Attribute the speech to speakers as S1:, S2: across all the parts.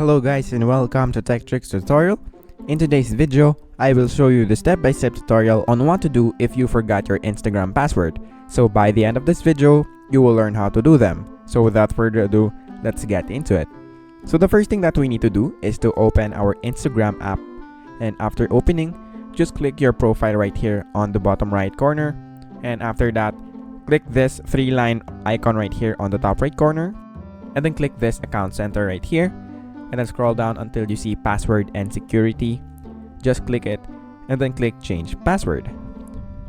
S1: Hello guys and welcome to Tech Tricks tutorial. In today's video, I will show you the step-by-step tutorial on what to do if you forgot your Instagram password. So by the end of this video, you will learn how to do them. So without further ado, let's get into it. So the first thing that we need to do is to open our Instagram app, and after opening, just click your profile right here on the bottom right corner, and after that, click this 3-line icon right here on the top right corner, and then click this account center right here, and then scroll down until you see password and security. Just click it and then click change password.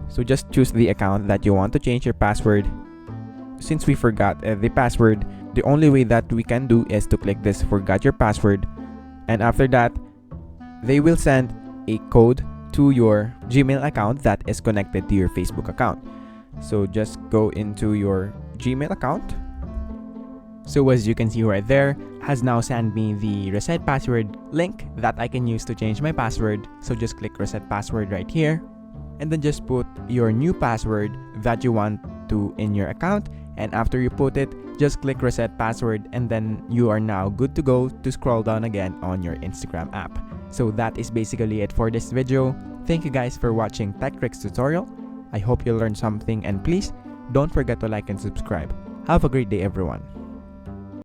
S1: So just choose the account that you want to change your password. Since we forgot the password, the only way that we can do is to click this forgot your password, and after that they will send a code to your Gmail account that is connected to your Facebook account. So just go into your Gmail account. So as you can see right there, has now sent me the reset password link that I can use to change my password. So just click reset password right here, and then just put your new password that you want to in your account, and after you put it, just click reset password, and then you are now good to go to scroll down again on your Instagram app. So that is basically it for this video. Thank you guys for watching Tech Tricks tutorial. I hope you learned something, and please don't forget to like and subscribe. Have a great day everyone.